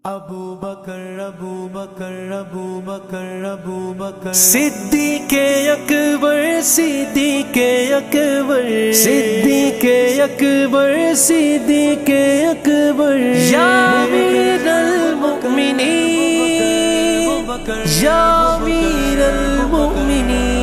ابو بکر ابو بکر ابو بکر ابو بکر صدیق اکبر صدیق اکبر صدیق اکبر صدیق اکبر یا امیر المؤمنین یا امیر المؤمنین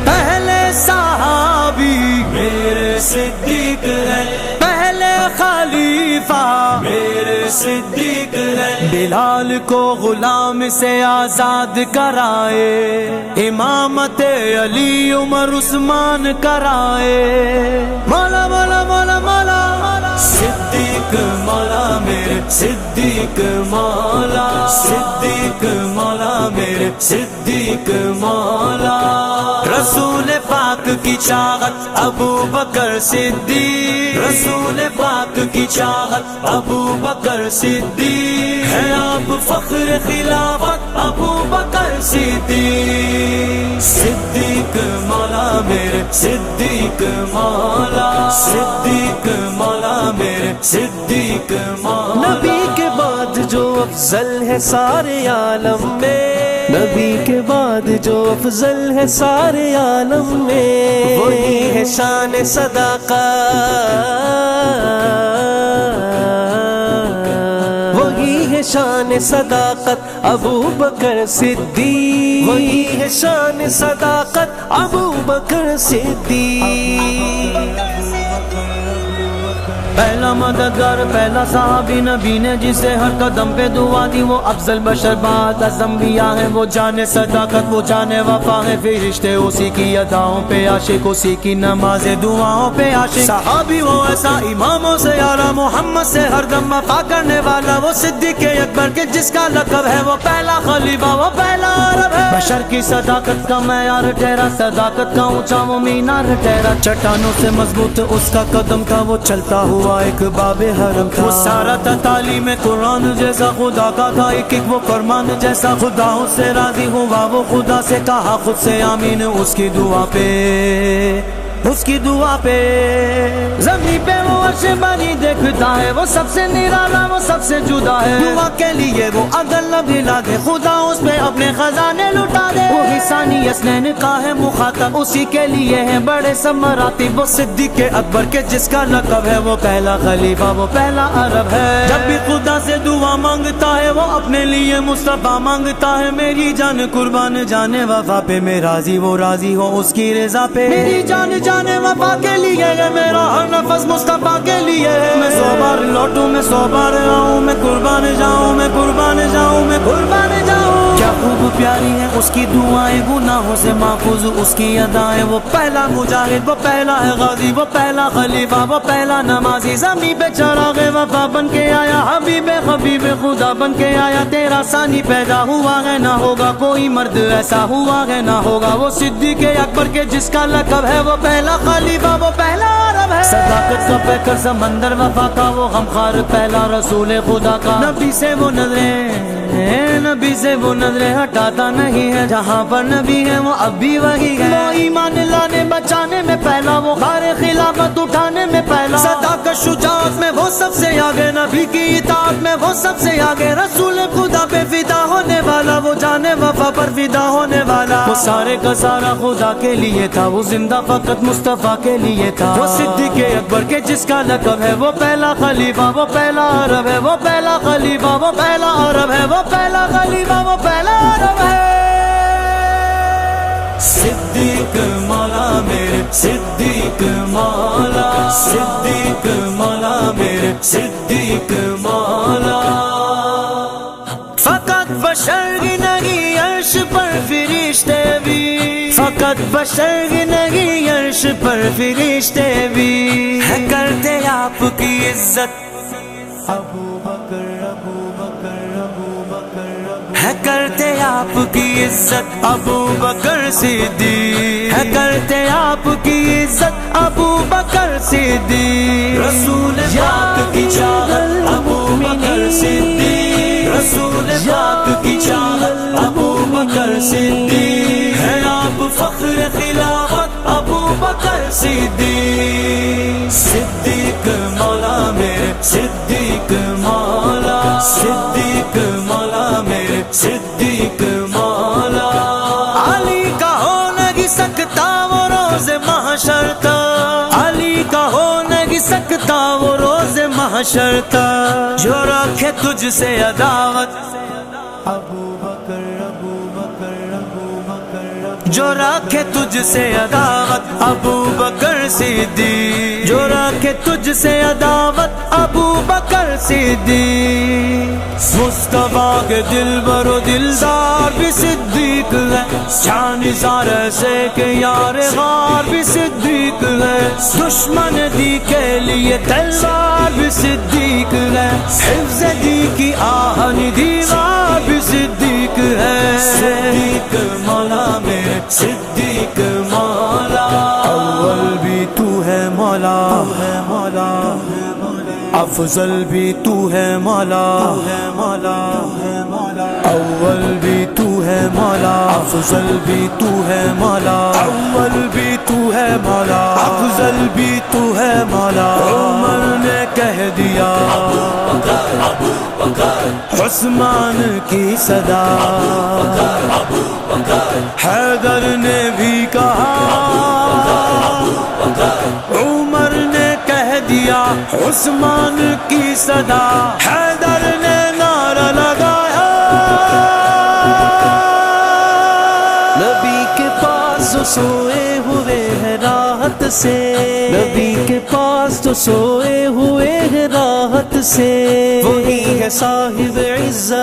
پہلے صحابی میرے صدیق ہے، پہلے خلیفہ میرے صدیق ہے، بلال کو غلام سے آزاد کرائے، امامت علی عمر عثمان کرائے، مولا مولا مولا مولا صدیق مولا میرے صدیق مولا، صدیق مولا میرے صدیق مولا، رسول پاک کی چاہت ابو بکر صدیق، رسول پاک کی چاہت ابو بکر صدیق ہے آپ فخر خلافت ابو بکر صدیق، صدیق مولا میرے صدیق مولا، صدیق مولا میرے صدیق مولا، نبی کے بعد جو افضل ہے سارے عالم میں، نبی کے بعد جو افضل ہے سارے عالم میں، وہی ہے شان صداقت، وہی ہے شان صداقت ابو بکر صدیق، وہی ہے شان صداقت ابو بکر صدیق، پہلا مددگار پہلا صحابی نبی نے جسے ہر قدم پہ دعا دی، وہ افضل بشر بعد از انبیاء ہے، وہ جانے صداقت وہ جانے وفا ہے، فرشتے اسی کی اداؤں پہ عاشق، اسی کی نماز دعاؤں پہ عاشق، صحابی وہ ایسا اماموں سے اعلیٰ، محمد سے ہر دم وفا کرنے والا، وہ صدیق اکبر کے جس کا لقب ہے، وہ پہلا خلیفہ وہ پہلا عرب ہے، بشر کی صداقت کا معیار ٹھہرا، صداقت کا اونچا وہ مینار ٹھہرا، چٹانوں سے مضبوط اس کا قدم تھا، وہ چلتا ہوا ایک باب حرم تھا، وہ سارا تھا تعلیم قرآن جیسا خدا کا تھا، ایک ایک وہ فرمان جیسا، خدا اس سے راضی ہوا، وہ خدا سے کہا خود سے آمین، اس کی دعا پہ اس کی دعا پہ زمین پہ وہ عرش بانی دیکھتا ہے، وہ سب سے نرالا وہ سب سے جدا ہے، دعا کے لیے وہ اگر نہ بھلا دے، خدا اس پہ اپنے خزانے لٹا دے، وہی ثانی اسنین کا ہے مخاطب، اسی کے لیے ہے بڑے سب مراتب، وہ صدیق اکبر کے جس کا لقب ہے، وہ پہلا خلیفہ وہ پہلا عرب ہے، جب بھی خدا سے دعا مانگتا ہے، وہ اپنے لیے مصطفیٰ مانگتا ہے، میری جان قربان جانے وفا پہ میں راضی، وہ راضی ہو اس کی رضا پہ، میری جان جانے وفا کے لیے ہے، میرا ہر نفس مصطفیٰ کے لیے ہے، میں 100 بار لوٹوں میں 100 بار آؤں، میں قربان جاؤں میں قربان جاؤں میں قربان جاؤں، کیا خوب پیاری ہے اس کی دعائیں، گناہوں سے محفوظ اس کی ادائیں، وہ پہلا مجاہد وہ پہلا ہے غازی، وہ پہلا خلیفہ وہ پہلا نمازی، زمین پہ چراغ وفا بن کے آیا، حبیب حبیب خدا بن کے آیا، تیرا ثانی پیدا ہوا ہے، نہ ہوگا کوئی مرد ایسا ہوا ہے، نہ ہوگا وہ صدیق اکبر کے جس کا لقب ہے، وہ پہلا خلیفہ وہ پہلا عرب ہے، صداقت کا پیکر سمندر وفا کا، وہ غمخوار پہلا رسول خدا کا، نبی سے وہ نظریں نبی سے وہ نظریں ہٹاتا نہیں ہے، جہاں پر نبی ہے وہ اب بھی وہی ہے، وہ ایمان لانے بچانے میں پہلا، وہ خار خلافت اٹھانے میں پہلا، صداقت شجاعت میں وہ سب سے آگے، نبی کی اطاعت میں وہ سب سے آگے، رسول خدا پہ فدا ہونے والا، وہ جانے وفا پر فدا ہونے والا، وہ سارے کا سارا خدا کے لیے تھا، وہ زندہ فقط مصطفیٰ کے لیے تھا، وہ صدیق اکبر کے جس کا لقب ہے، وہ پہلا خلیفہ وہ پہلا عرب ہے، وہ پہلا خلیفہ وہ پہلا عرب ہے، وہ پہلا خلیفہ وہ پہلا عرب ہے، صدیق مولا میرے صدیق مولا، صدیق مولا میرے صدیق مولا، فقط بشر ہی نہیں عرش پر فرشتے بھی، فقط بشر ہی نہیں عرش پر فرشتے بھی ہے کرتے آپ کی عزت، ابو بکر ابو بکر ابو بکر ہے کرتے آپ کی عزت ابو بکر صدیق، ہے کرتے آپ کی عزت ابو بکر صدیق، رسول پاک کی چاہت ابو بکر صدیق، رسول پاک کی چاہت ابو بکر صدیق، ہے آپ فخر خلافت ابو بکر صدیق، صدیق مولا میرے صدیق مولا، محشر تک جو رکھے تجھ سے عداوت ابو بکر ابو بکر ابو بکر جو رکھے تجھ سے عداوت ابو بکر صدیق جو رکھے تجھ سے عداوت ابو بکر صدیق مصطفیٰ کے دلبر و دلدار بھی صدیق ہے شان زار سے کہ یار غار بھی صدیق ہے دشمن دی کے لیے تلوار بھی صدیق ہے حفظ دی کی آہن دیوار بھی صدیق ہے صدیق مولا میرے صدیق مولا اول بھی تو ہے مولا افضل بھی تو ہے مولا اول بھی تو ہے مولا افضل بھی تو ہے مولا اول بھی تو ہے مولا افضل بھی تو ہے مولا عمر نے کہہ دیا عثمان کی صدا حیدر نے بھی کہا عمر نے کہہ دیا عثمان کی صدا حیدر نے نعرہ لگایا نبی کے پاس تو سوئے ہوئے ہیں راحت سے نبی کے پاس تو سوئے ہوئے ہیں راحت سے وہی ہے صاحب عزت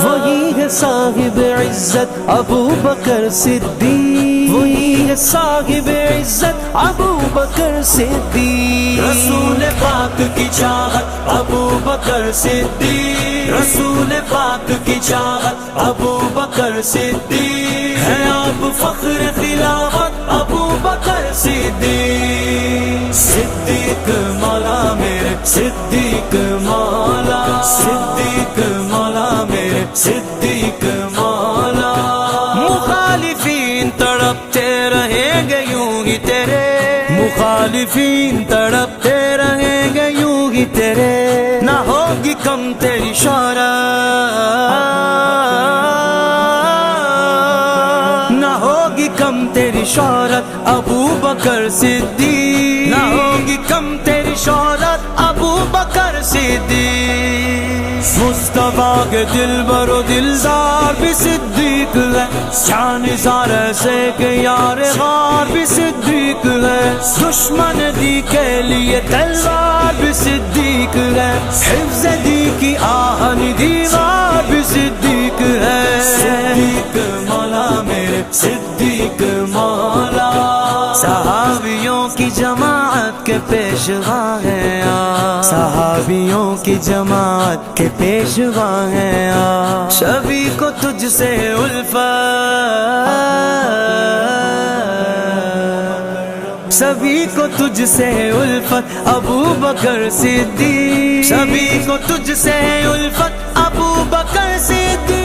وہی ہے صاحب عزت ابو بکر صدیق وہی ہے صاحب عزت ابو بکر صدیق رسول پاک کی چاہت ابو بکر صدیق رسول پاک کی چاہت ابو بکر صدیق ہے آپ فخر خلافت ابو بکر صدیق صدیق مولا میرے صدیق مولا صدیق مولا میرے صدیق مولا مخالفین تڑپتے رہیں گے یوں ہی تیرے مخالفین تڑپتے رہیں گے یوں ہی تیرے نہ ہوگی کم تیری شہرت نہ ہوگی کم تیری شہرت ابو بکر صدیق نہ ہوگی کم تیری شہرت ابو بکر صدیق مصطفیٰ کے دلبر و دلدار بھی صدیق ہے شان زار سے کہ یار غار بھی صدیق ہے دشمن دی کے لیے تلوار بھی صدیق ہے حفظ دی کی آہن دیوار بھی صدیق ہے صدیق مولا میرے صدیق مولا صحابیوں کی جماعت کے پیشوا ہیں صحابیوں کی جماعت کے پیشوا ہیں سبھی کو تجھ سے الفت سبھی کو تجھ سے الفت ابو بکر صدیق سبھی کو تجھ سے الفت ابو بکر صدیق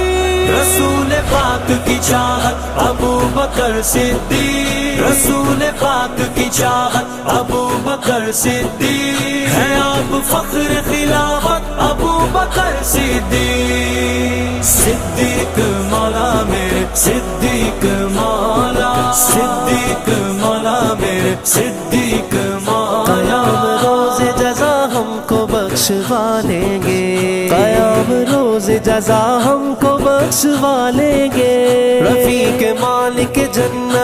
رسول پاک کی چاہت ابو بکر صدیق رسول پاک کی چاہت ابو بکر صدیق ہے آپ فخر خلافت ابو بکر صدیق صدیق مولا میرے صدیق مولا صدیق مولا میرے صدیق مولا قیام روز جزا ہم کو بخشوا لیں گے قیام روز جزا ہم کو بخشوا لیں گے رفیق مالک جنت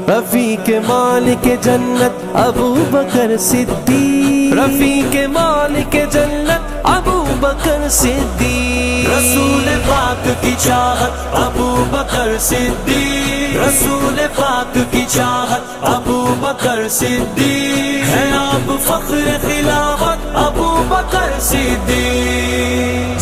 رفیق مالک جنت ابو بکر صدیق رفیق مالک جنت ابو بکر صدیق رسول پاک کی چاہت ابو بکر صدیق رسول پاک کی چاہت ابو بکر صدیق ہے آپ فخر خلافت ابو بکر صدیق